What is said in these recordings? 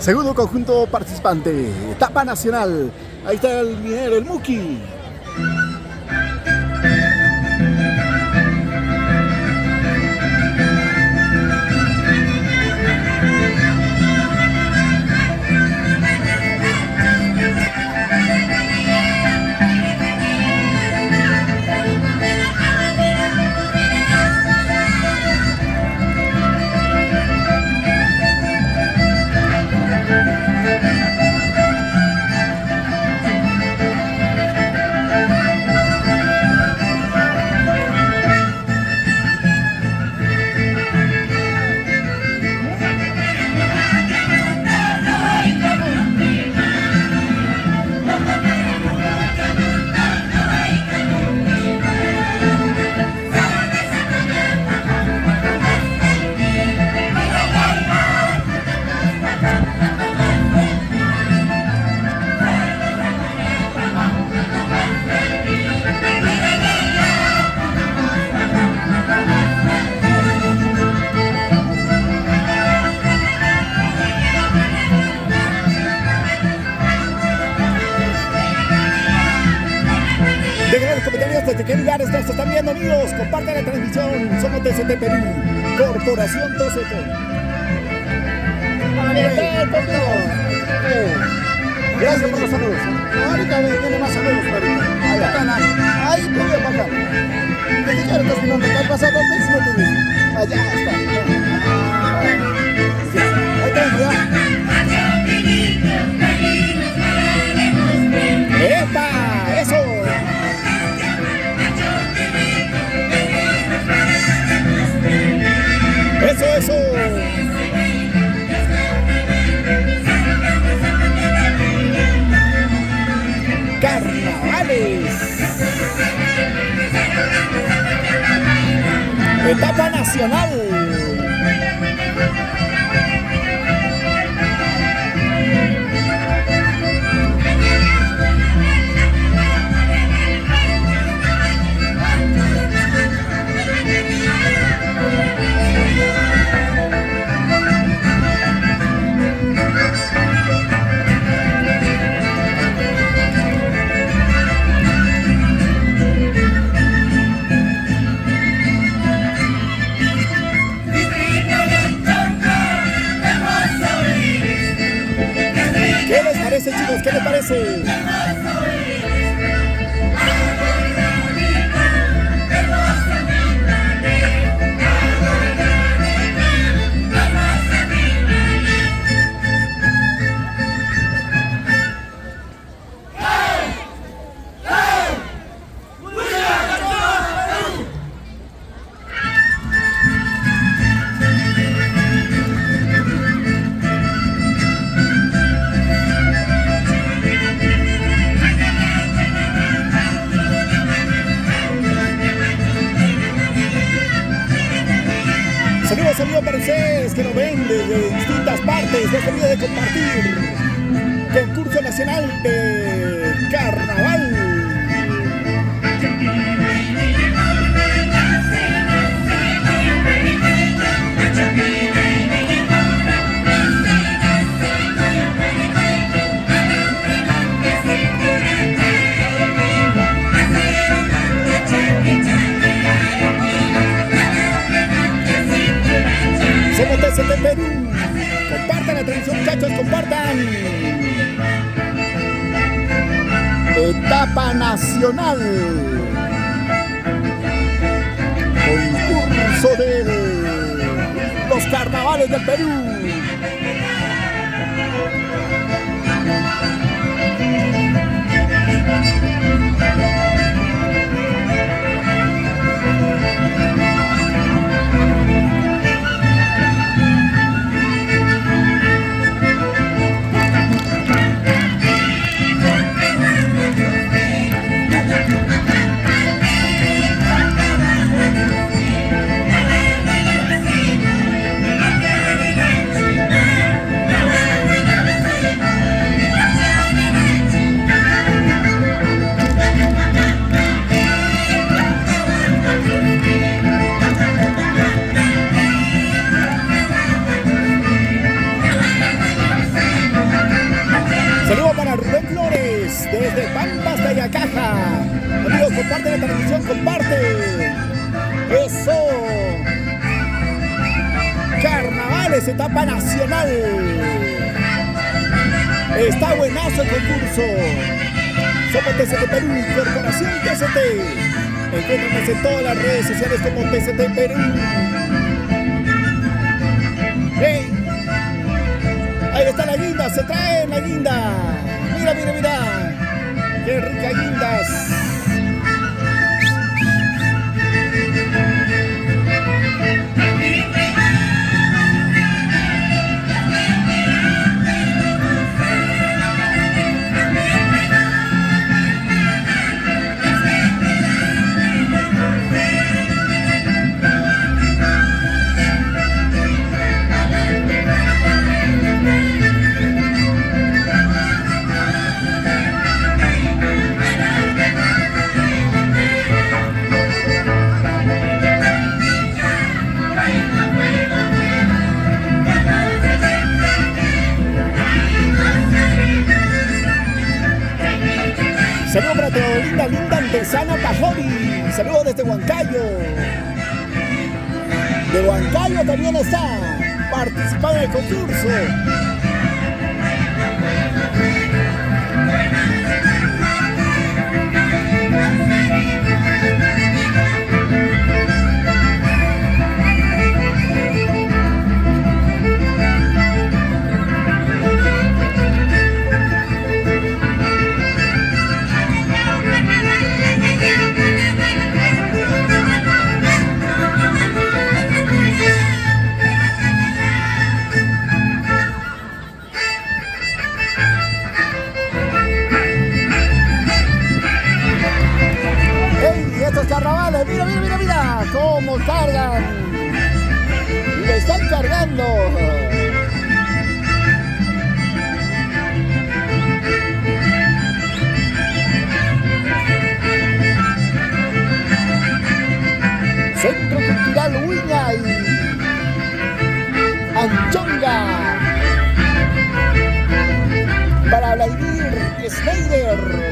Segundo conjunto participante, etapa nacional. Ahí está el minero, el Muki. Dejen en los comentarios desde qué lugares nos están viendo, amigos. Compartan la transmisión. Somos TCT Perú, Corporación TCT. Gracias por los saludos. Ahorita viene más saludos, ahorita. Ahí te voy a pasar. Desde que ahora estás mirando, te has pasado 2 veces, no te digo. Allá está. Ahí tengo ya. ¡Epa! ¡Eso! ¡Eso! ¡Carnavales! Etapa nacional. Chicos, ¿qué les parece? Saludos para ustedes que nos ven desde distintas partes. No se olvide de compartir. Concurso nacional de carnaval. Somos TCT Perú. Compartan la transmisión, muchachos, compartan. Etapa nacional. Concurso de los carnavales del Perú. comparte la transmisión, comparte. Eso. Carnavales, etapa nacional. Está buenazo el concurso. Somos TCT Perú, Corporación TCT. Encuéntranos en todas las redes sociales como TCT Perú. ¡Hey! Ahí está la guinda, se trae la guinda. Mira, mira, mira. ¡Qué rica guindas! Saludos para Teolinda Linda Antesana Pajori. Saludos desde Huancayo. De Huancayo también está participando en el concurso. Carnavales, mira, mira, mira, mira cómo cargan. Le están cargando. Centro Cultural Huiña y Anchonga. Para Vladimir Schneider.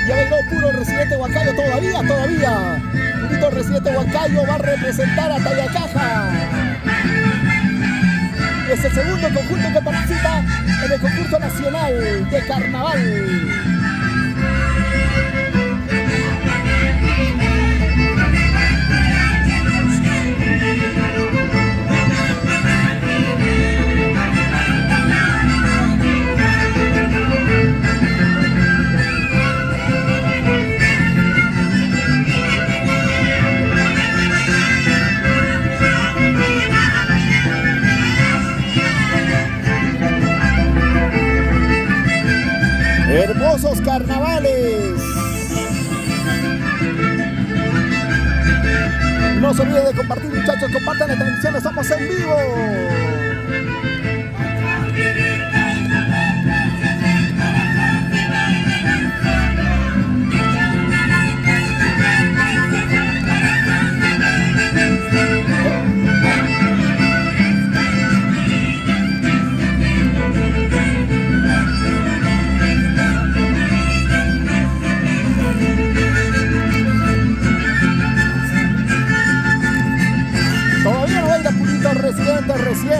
Ya bailó puro residente Huancayo todavía. Purito residente Huancayo va a representar a Tayacaja. Es el segundo conjunto que participa en el concurso nacional de carnaval. Hermosos carnavales. No se olviden de compartir, muchachos, compartan la transmisión, estamos en vivo.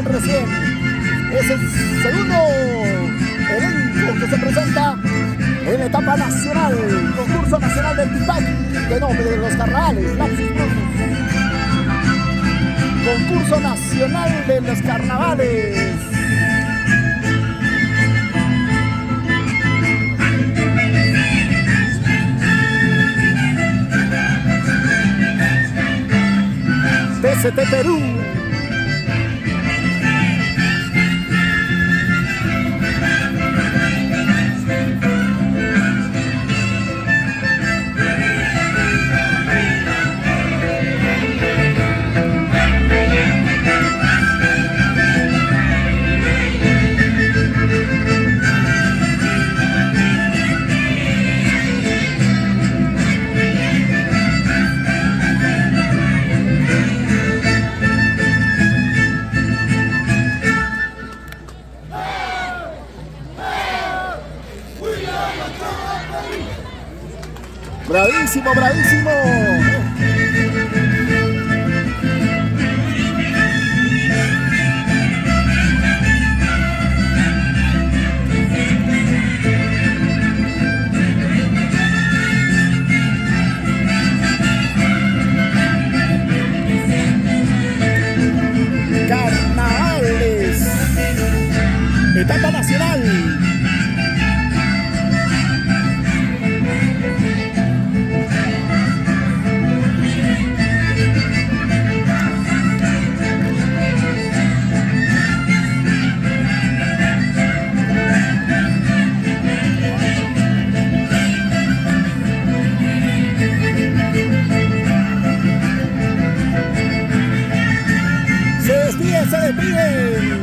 Recién. Es el segundo elenco que se presenta en la etapa nacional, concurso nacional del Tipaqui, de nombre de los carnavales, lapsus brutus. Concurso nacional de los carnavales. TCT Perú. Bravísimo, bravísimo. Carnavales. Etapa nacional. Se despiden.